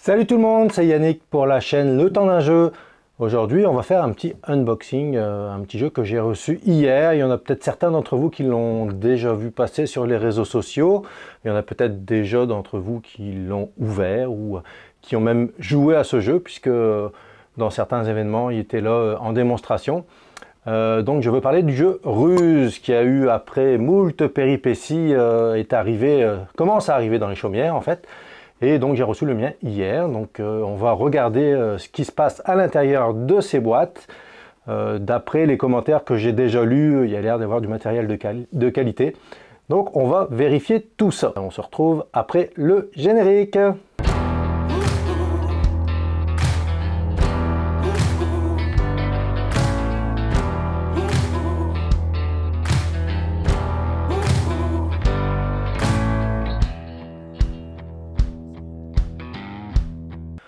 Salut tout le monde, c'est Yannick pour la chaîne Le Temps d'un jeu. Aujourd'hui, on va faire un petit unboxing, un petit jeu que j'ai reçu hier. Il y en a peut-être certains d'entre vous qui l'ont déjà vu passer sur les réseaux sociaux. Il y en a peut-être déjà d'entre vous qui l'ont ouvert ou qui ont même joué à ce jeu, puisque dans certains événements, il était là en démonstration. Donc je veux parler du jeu Ruse qui a eu, après moult péripéties, commence à arriver dans les chaumières en fait. Et donc j'ai reçu le mien hier, donc on va regarder ce qui se passe à l'intérieur de ces boîtes. D'après les commentaires que j'ai déjà lus, il y a l'air d'avoir du matériel de qualité. Donc on va vérifier tout ça. On se retrouve après le générique.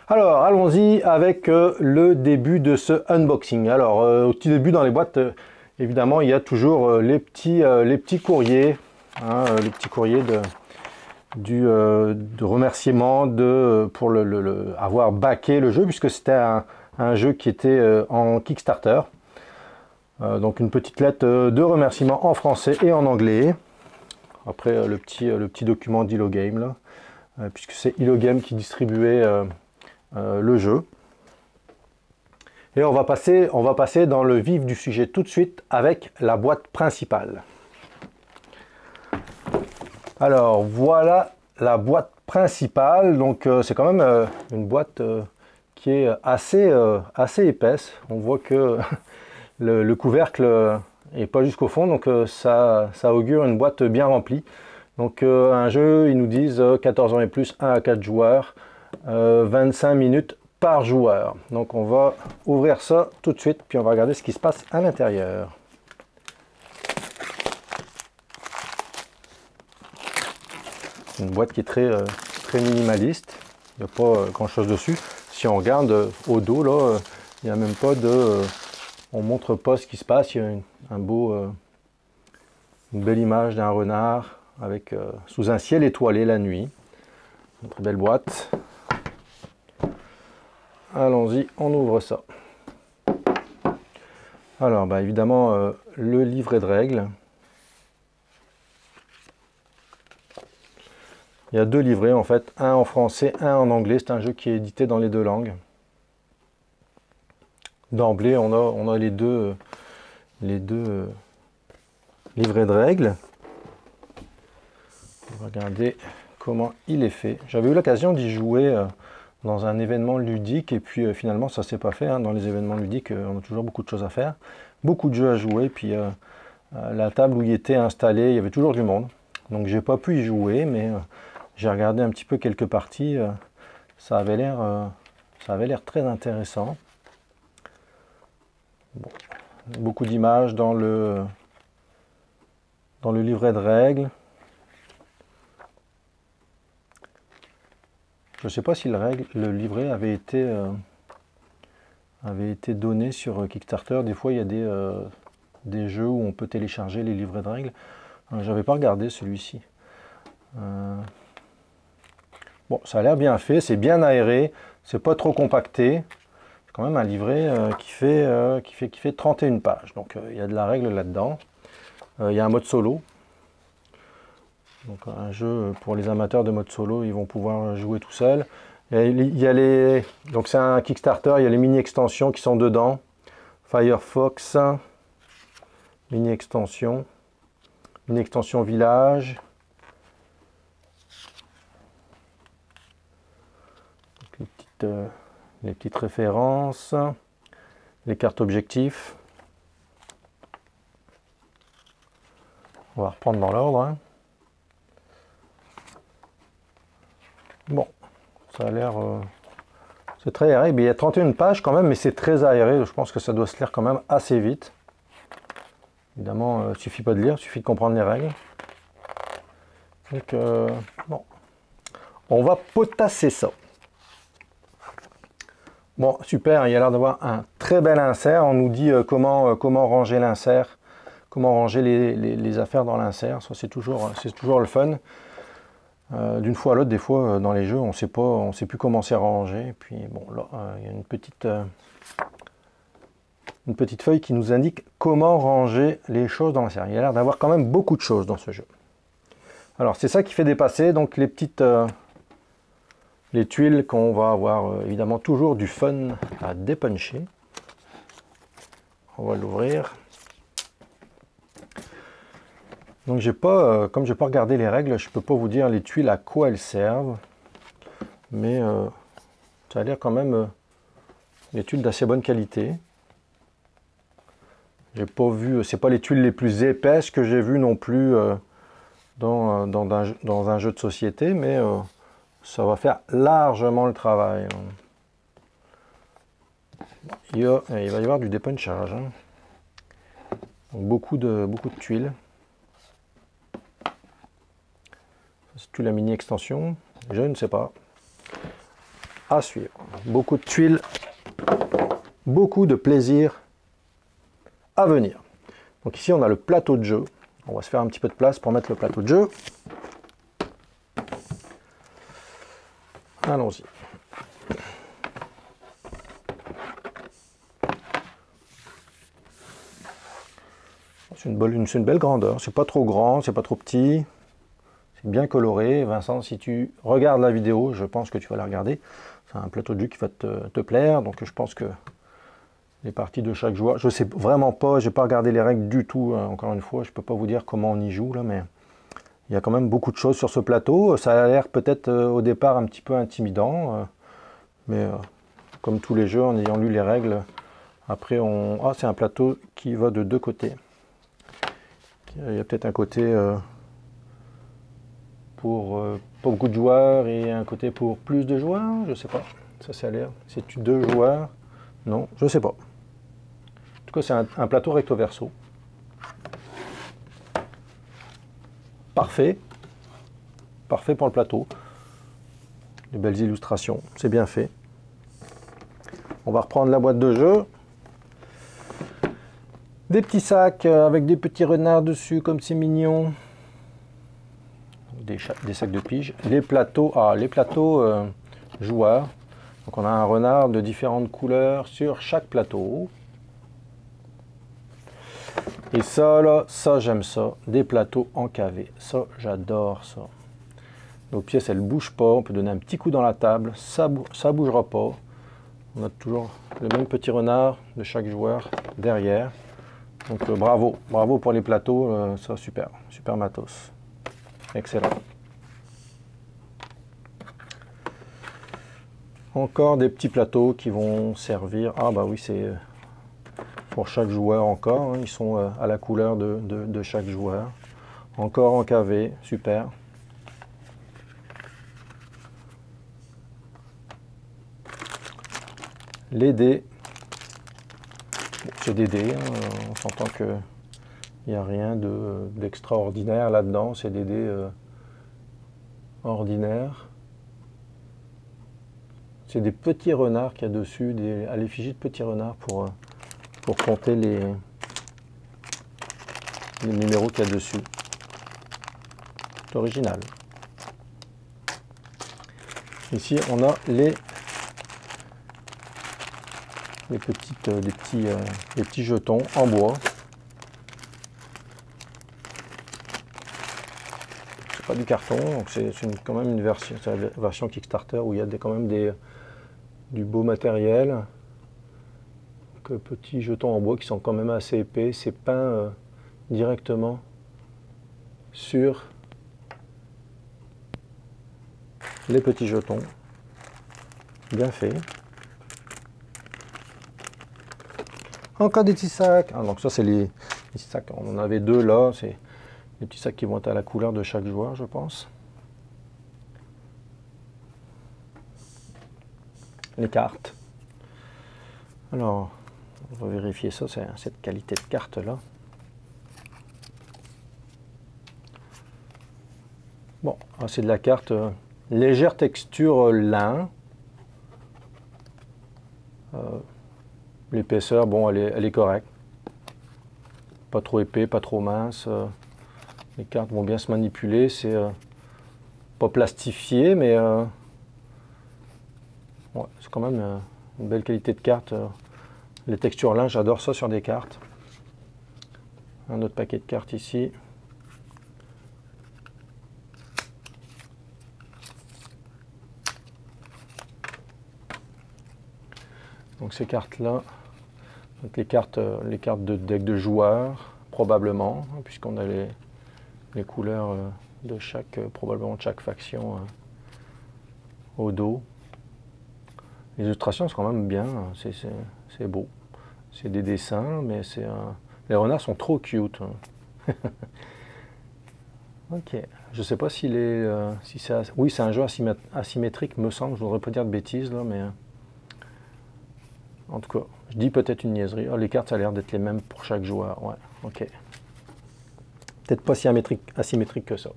Alors, allons-y avec le début de ce unboxing. Alors, au petit début dans les boîtes, évidemment, il y a toujours les petits courriers, hein, les petits courriers de remerciement pour avoir backé le jeu, puisque c'était un jeu qui était en Kickstarter. Donc, une petite lettre de remerciement en français et en anglais. Après, le petit document d'Illogame, là, puisque c'est Illogame qui distribuait le jeu. Et on va passer dans le vif du sujet tout de suite avec la boîte principale. Alors voilà la boîte principale. Donc c'est quand même une boîte qui est assez épaisse. On voit que le couvercle est pas jusqu'au fond, donc ça augure une boîte bien remplie. Donc un jeu, ils nous disent 14 ans et plus, 1 à 4 joueurs. 25 minutes par joueur. Donc on va ouvrir ça tout de suite, puis on va regarder ce qui se passe à l'intérieur. Une boîte qui est très minimaliste. Il n'y a pas grand chose dessus. Si on regarde au dos, là, il n'y a même pas de... on montre pas ce qui se passe. Il y a une belle image d'un renard avec sous un ciel étoilé la nuit. Une très belle boîte. Allons-y, on ouvre ça. Alors, bah, évidemment, le livret de règles. Il y a deux livrets en fait, un en français, un en anglais. C'est un jeu qui est édité dans les deux langues. D'emblée, on a les deux livrets de règles. On va regarder comment il est fait. J'avais eu l'occasion d'y jouer dans un événement ludique, et puis finalement ça s'est pas fait, hein. Dans les événements ludiques, on a toujours beaucoup de choses à faire, beaucoup de jeux à jouer, puis la table où il était installé, il y avait toujours du monde, donc j'ai pas pu y jouer, mais j'ai regardé un petit peu quelques parties, ça avait l'air très intéressant. Bon, beaucoup d'images dans le livret de règles. Je ne sais pas si le livret avait été donné sur Kickstarter. Des fois, il y a des jeux où on peut télécharger les livrets de règles. J'avais pas regardé celui-ci. Bon, ça a l'air bien fait, c'est bien aéré, c'est pas trop compacté. C'est quand même un livret qui fait 31 pages. Donc, il y a de la règle là-dedans. Il y a un mode solo. Donc un jeu pour les amateurs de mode solo, ils vont pouvoir jouer tout seul. Donc c'est un Kickstarter, il y a les mini-extensions qui sont dedans. Firefox, mini-extension village. Donc les petites références, les cartes objectifs. On va reprendre dans l'ordre, hein. Bon, ça a l'air... c'est très aéré. Mais il y a 31 pages quand même, mais c'est très aéré. Je pense que ça doit se lire quand même assez vite. Évidemment, il ne suffit pas de lire, il suffit de comprendre les règles. Donc, bon. On va potasser ça. Bon, super, il y a l'air d'avoir un très bel insert. On nous dit comment ranger l'insert, comment ranger les affaires dans l'insert. Ça, c'est toujours le fun. D'une fois à l'autre, des fois, dans les jeux, on sait plus comment c'est rangé. Et puis, bon, là, il y a une petite feuille qui nous indique comment ranger les choses dans la série. Il y a l'air d'avoir quand même beaucoup de choses dans ce jeu. Alors, c'est ça qui fait dépasser donc les tuiles qu'on va avoir évidemment toujours du fun à dépuncher. On va l'ouvrir. Donc comme j'ai pas regardé les règles, je peux pas vous dire les tuiles à quoi elles servent, mais ça a l'air quand même des tuiles d'assez bonne qualité. J'ai pas vu, c'est pas les tuiles les plus épaisses que j'ai vues non plus dans un jeu de société, mais ça va faire largement le travail. Il va y avoir du dépunchage, hein. Donc beaucoup de tuiles. C'est la mini extension, je ne sais pas. À suivre. Beaucoup de tuiles, beaucoup de plaisir à venir. Donc ici on a le plateau de jeu. On va se faire un petit peu de place pour mettre le plateau de jeu. Allons-y. C'est une belle grandeur. C'est pas trop grand, c'est pas trop petit. Bien coloré. Vincent, si tu regardes la vidéo, je pense que tu vas la regarder. C'est un plateau de jeu qui va te plaire. Donc je pense que les parties de chaque joueur, je sais vraiment pas, j'ai pas regardé les règles du tout, hein, encore une fois, je peux pas vous dire comment on y joue là, mais il y a quand même beaucoup de choses sur ce plateau. Ça a l'air peut-être au départ un petit peu intimidant, mais comme tous les jeux, en ayant lu les règles, après ah, c'est un plateau qui va de deux côtés. Il y a peut-être un côté pour pas beaucoup de joueurs et un côté pour plus de joueurs, je sais pas. Ça a l'air. C'est 2 joueurs? Non, je sais pas. En tout cas, c'est un plateau recto verso. Parfait. Parfait pour le plateau. Des belles illustrations, c'est bien fait. On va reprendre la boîte de jeu. Des petits sacs avec des petits renards dessus, comme c'est mignon. Des sacs de pige. Les plateaux, joueurs. Donc on a un renard de différentes couleurs sur chaque plateau. Et ça là, ça j'aime ça. Des plateaux encavés. Ça, j'adore ça. Nos pièces, elles ne bougent pas. On peut donner un petit coup dans la table. Ça ne bougera pas. On a toujours le même petit renard de chaque joueur derrière. Donc bravo. Bravo pour les plateaux. Ça, super. Super matos. Excellent. Encore des petits plateaux qui vont servir. Ah bah oui, c'est pour chaque joueur encore. Hein. Ils sont à la couleur de chaque joueur. Encore encavés. Super. Les dés. Bon, c'est des dés. Hein. On s'entend que il n'y a rien d'extraordinaire là-dedans, c'est des dés ordinaires. C'est des petits renards qu'il y a dessus, à l'effigie de petits renards pour compter les numéros qu'il y a dessus. C'est original. Ici, on a les petits jetons en bois. Pas du carton, donc c'est quand même une version, la version Kickstarter où il y a quand même du beau matériel. Donc, petits jetons en bois qui sont quand même assez épais, c'est peint directement sur les petits jetons. Bien fait. Encore des petits sacs. Ah, donc ça c'est les petits sacs, on en avait 2 là, c'est les petits sacs qui vont être à la couleur de chaque joueur, je pense. Les cartes. Alors, on va vérifier ça, c'est cette qualité de carte là. Bon, c'est de la carte légère texture lin. L'épaisseur, bon, elle est correcte. Pas trop épais, pas trop mince. Les cartes vont bien se manipuler, c'est pas plastifié, mais ouais, c'est quand même une belle qualité de carte. Les textures linge, j'adore ça sur des cartes. Un autre paquet de cartes ici. Donc ces cartes-là, les cartes de deck de joueurs, probablement, puisqu'on a les couleurs de probablement de chaque faction au dos. Les illustrations sont quand même bien, c'est beau. C'est des dessins, mais les renards sont trop cute. Ok, je sais pas si c'est... Oui, c'est un jeu asymétrique, me semble. Je voudrais pas dire de bêtises, là, mais... En tout cas, je dis peut-être une niaiserie. Oh, les cartes, ça a l'air d'être les mêmes pour chaque joueur. Ouais, ok. Peut-être pas si asymétrique que ça.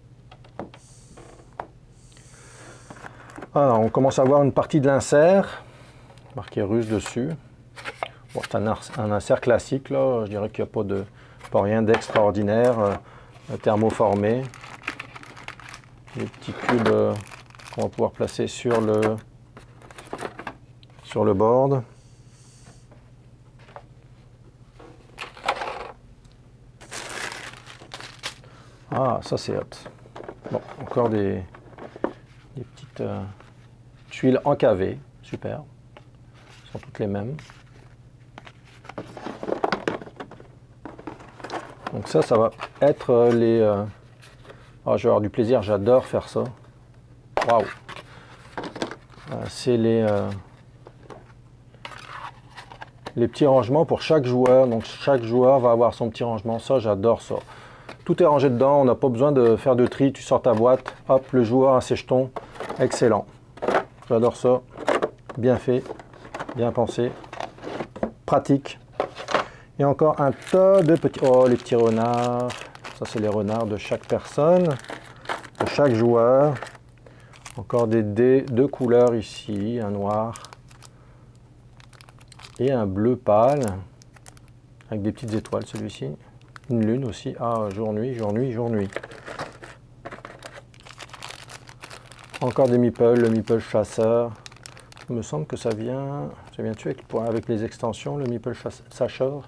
Alors, on commence à voir une partie de l'insert. Marqué russe dessus. Bon, c'est un insert classique, là. Je dirais qu'il n'y a pas rien d'extraordinaire. Thermoformé. Les petits cubes qu'on va pouvoir placer sur le board. Ah, ça c'est hot. Bon, encore des petites tuiles encavées. Super. Elles sont toutes les mêmes. Donc ça va être les... Oh, je vais avoir du plaisir, j'adore faire ça. Waouh! C'est les petits rangements pour chaque joueur. Donc chaque joueur va avoir son petit rangement. Ça, j'adore ça. Tout est rangé dedans, on n'a pas besoin de faire de tri. Tu sors ta boîte, hop, le joueur a ses jetons. Excellent. J'adore ça. Bien fait, bien pensé, pratique. Et encore un tas de petits... Oh, les petits renards. Ça, c'est les renards de chaque personne, de chaque joueur. Encore des dés de couleurs ici, un noir et un bleu pâle, avec des petites étoiles celui-ci. Une lune aussi. Ah, jour-nuit, jour-nuit, jour-nuit. Encore des meeples, le meeple chasseur. Il me semble que ça vient-tu avec les extensions, le meeple chasseur,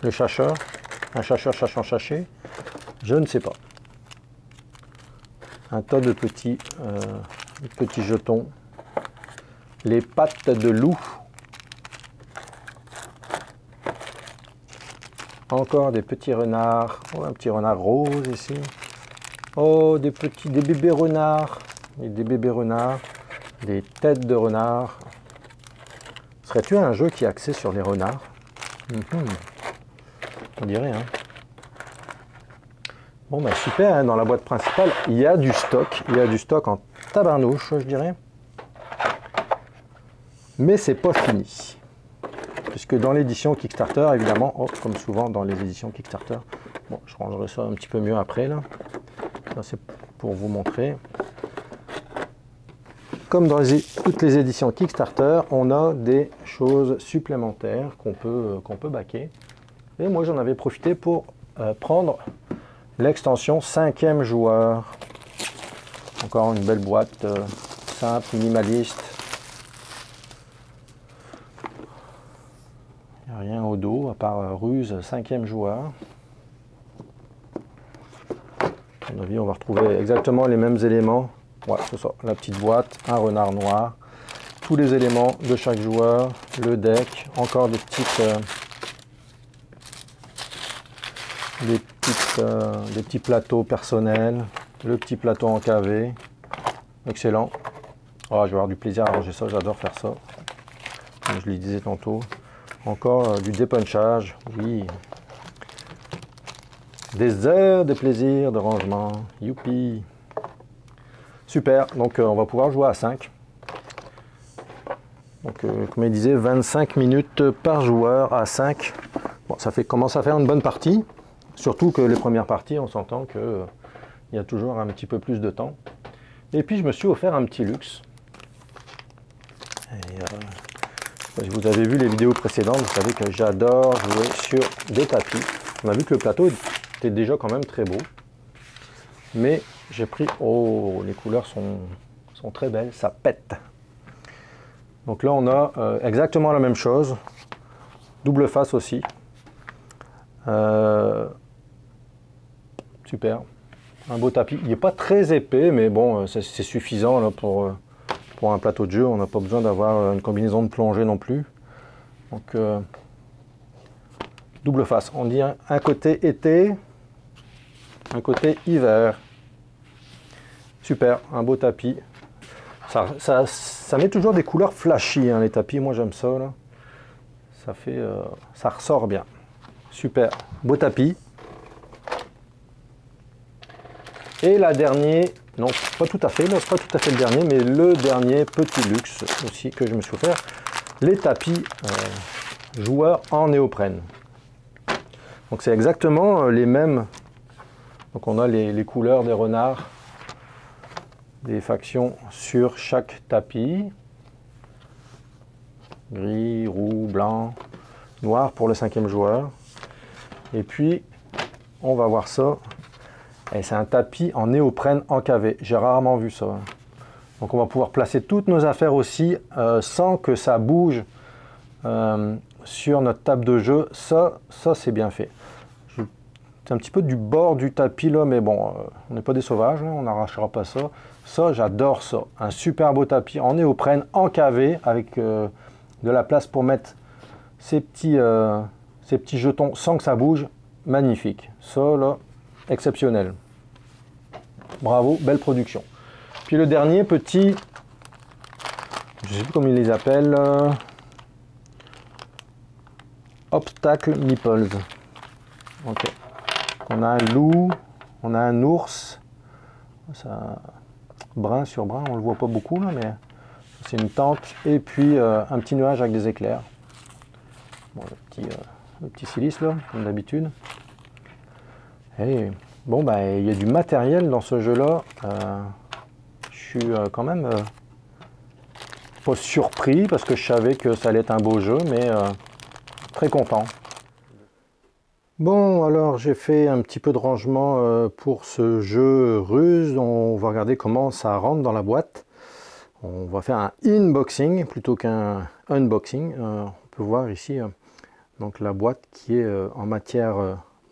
le chacheur, un chacheur chachant chaché, je ne sais pas. Un tas de petits jetons. Les pattes de loup. Encore des petits renards. Oh, un petit renard rose ici. Oh, des bébés renards. Et des bébés renards. Des têtes de renards. Serais-tu un jeu qui est axé sur les renards? On dirait, hein. Bon, bah super, hein, dans la boîte principale, il y a du stock. Il y a du stock en tabarnouche, je dirais. Mais c'est pas fini. Puisque dans l'édition Kickstarter, évidemment, oh, comme souvent dans les éditions Kickstarter, bon, je rangerai ça un petit peu mieux après, là. Ça, c'est pour vous montrer. Comme dans toutes les éditions Kickstarter, on a des choses supplémentaires qu'on peut backer. Et moi, j'en avais profité pour prendre l'extension 5e joueur. Encore une belle boîte simple, minimaliste. Il n'y a rien au dos, à part ruse 5e joueur. À mon avis, on va retrouver exactement les mêmes éléments. Voilà, c'est ça, la petite boîte, un renard noir, tous les éléments de chaque joueur, le deck, encore des petits plateaux personnels, le petit plateau encavé, excellent. Oh, je vais avoir du plaisir à ranger ça, j'adore faire ça, comme je le disais tantôt. Encore du dépunchage, oui. Des heures de plaisir de rangement, youpi. Super, donc on va pouvoir jouer à 5. Donc comme il disait, 25 minutes par joueur à 5. Bon, ça commence à faire une bonne partie. Surtout que les premières parties, on s'entend qu'il y a toujours un petit peu plus de temps. Et puis je me suis offert un petit luxe. Et, si vous avez vu les vidéos précédentes, vous savez que j'adore jouer sur des tapis. On a vu que le plateau était déjà quand même très beau. Mais j'ai pris... Oh, les couleurs sont très belles, ça pète. Donc là, on a exactement la même chose. Double face aussi. Super. Un beau tapis. Il n'est pas très épais, mais bon, c'est suffisant là, pour un plateau de jeu. On n'a pas besoin d'avoir une combinaison de plongée non plus. Donc, double face. On dit un côté été, un côté hiver. Super, un beau tapis. Ça met toujours des couleurs flashy, hein, les tapis. Moi, j'aime ça. Là. Ça ressort bien. Super, beau tapis. Et la dernière, non, pas tout à fait, là, pas tout à fait le dernier, mais le dernier petit luxe aussi que je me suis offert, les tapis joueurs en néoprène. Donc c'est exactement les mêmes. Donc on a les couleurs des renards, des factions sur chaque tapis. Gris, roux, blanc, noir pour le 5e joueur. Et puis, on va voir ça. Et c'est un tapis en néoprène encavé. J'ai rarement vu ça. Donc on va pouvoir placer toutes nos affaires aussi sans que ça bouge sur notre table de jeu. Ça c'est bien fait. C'est un petit peu du bord du tapis là, mais bon, on n'est pas des sauvages, là, on n'arrachera pas ça. Ça, j'adore ça. Un super beau tapis en néoprène encavé avec de la place pour mettre ces petits jetons sans que ça bouge. Magnifique. Ça là, exceptionnel. Bravo, belle production. Puis le dernier petit, je ne sais plus comment ils les appellent, Obstacle Meeples. Ok. On a un loup, on a un ours, ça, brun sur brun, on le voit pas beaucoup là, mais c'est une tente, et puis un petit nuage avec des éclairs. Bon, le petit silice là, comme d'habitude. Et bon, bah, il y a du matériel dans ce jeu-là. Je suis quand même pas surpris parce que je savais que ça allait être un beau jeu, mais très content. Bon, alors j'ai fait un petit peu de rangement pour ce jeu Ruse. On va regarder comment ça rentre dans la boîte. On va faire un unboxing plutôt qu'un unboxing. On peut voir ici donc la boîte qui est en matière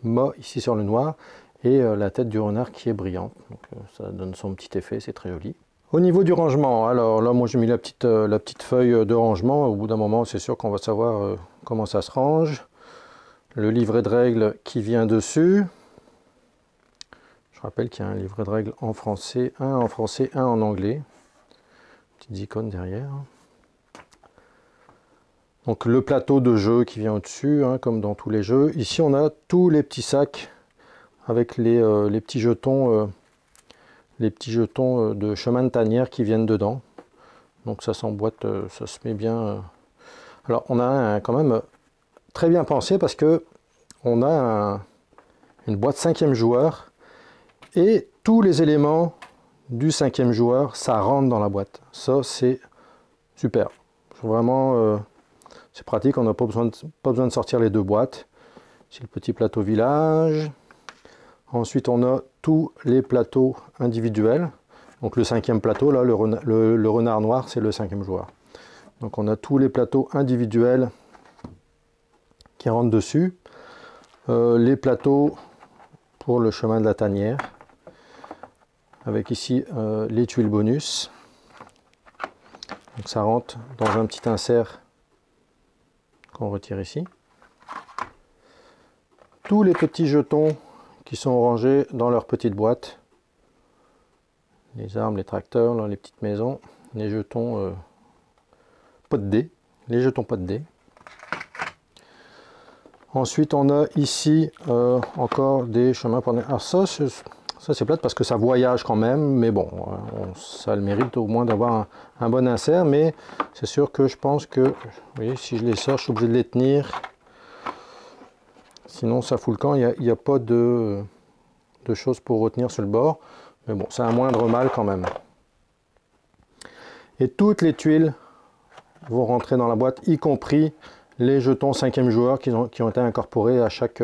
mat ici sur le noir. Et la tête du renard qui est brillante, donc ça donne son petit effet, c'est très joli. Au niveau du rangement, alors là moi j'ai mis la petite feuille de rangement. Au bout d'un moment c'est sûr qu'on va savoir comment ça se range. Le livret de règles qui vient dessus. Je rappelle qu'il y a un livret de règles en français, un en anglais. Petites icônes derrière. Donc le plateau de jeu qui vient au-dessus, hein, comme dans tous les jeux. Ici on a tous les petits sacs avec les petits jetons de chemin de tanière qui viennent dedans. Donc ça s'emboîte, ça se met bien. Alors on a quand même très bien pensé parce que on a une boîte 5e joueur et tous les éléments du 5e joueur, ça rentre dans la boîte. Ça c'est super. Vraiment, c'est pratique, on n'a pas besoin de sortir les deux boîtes. C'est le petit plateau village. Ensuite, on a tous les plateaux individuels. Donc le 5e plateau, là, le renard noir, c'est le 5e joueur. Donc on a tous les plateaux individuels qui rentrent dessus. Les plateaux pour le chemin de la tanière. Avec ici les tuiles bonus. Donc ça rentre dans un petit insert qu'on retire ici. Tous les petits jetons qui sont rangés dans leur petite boîte. Les armes, les tracteurs, là, les petites maisons, les jetons pot de dés, les jetons pot de dés. Ensuite, on a ici encore des chemins pour... Alors ça c'est plate parce que ça voyage quand même, mais bon, ça a le mérite au moins d'avoir un bon insert, mais c'est sûr que je pense que, vous voyez, si je les sors, je suis obligé de les tenir. Sinon, ça fout le camp, il n'y a pas de choses pour retenir sur le bord. Mais bon, c'est un moindre mal quand même. Et toutes les tuiles vont rentrer dans la boîte, y compris les jetons 5e joueur qui ont été incorporés à chaque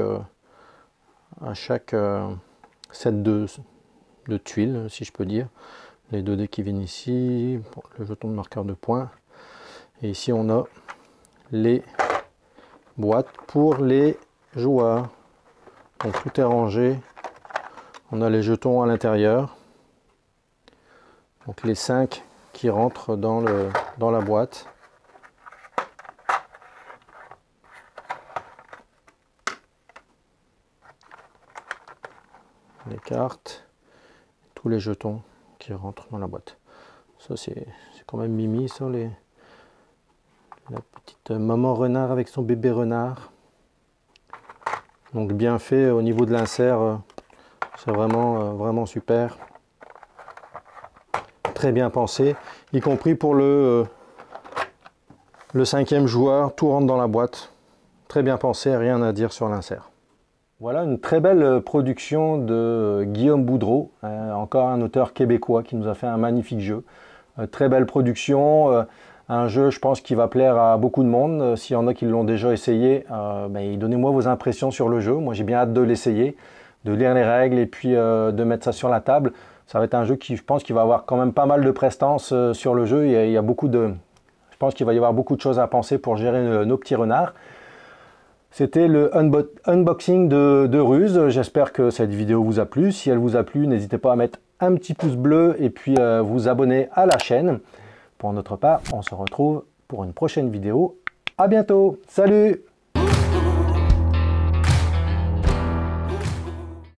set de de tuiles, si je peux dire. Les 2 dés qui viennent ici, le jeton de marqueur de points. Et ici on a les boîtes pour les joueurs. Donc tout est rangé. On a les jetons à l'intérieur. Donc les 5 qui rentrent dans la boîte. Les cartes, tous les jetons qui rentrent dans la boîte. Ça c'est quand même mimi ça, la petite maman renard avec son bébé renard. Donc bien fait au niveau de l'insert, c'est vraiment super. Très bien pensé, y compris pour le 5e joueur, tout rentre dans la boîte. Très bien pensé, rien à dire sur l'insert. Voilà une très belle production de Guillaume Boudreau, encore un auteur québécois qui nous a fait un magnifique jeu. Très belle production, un jeu je pense qui va plaire à beaucoup de monde. S'il y en a qui l'ont déjà essayé, donnez-moi vos impressions sur le jeu. Moi j'ai bien hâte de l'essayer, de lire les règles et puis de mettre ça sur la table. Ça va être un jeu qui je pense qu'il va avoir quand même pas mal de prestance sur le jeu. Il y a beaucoup de... Je pense qu'il va y avoir beaucoup de choses à penser pour gérer nos petits renards. C'était le unboxing de Ruse. J'espère que cette vidéo vous a plu. Si elle vous a plu, n'hésitez pas à mettre un petit pouce bleu et puis vous abonner à la chaîne. Pour notre part, on se retrouve pour une prochaine vidéo. À bientôt. Salut!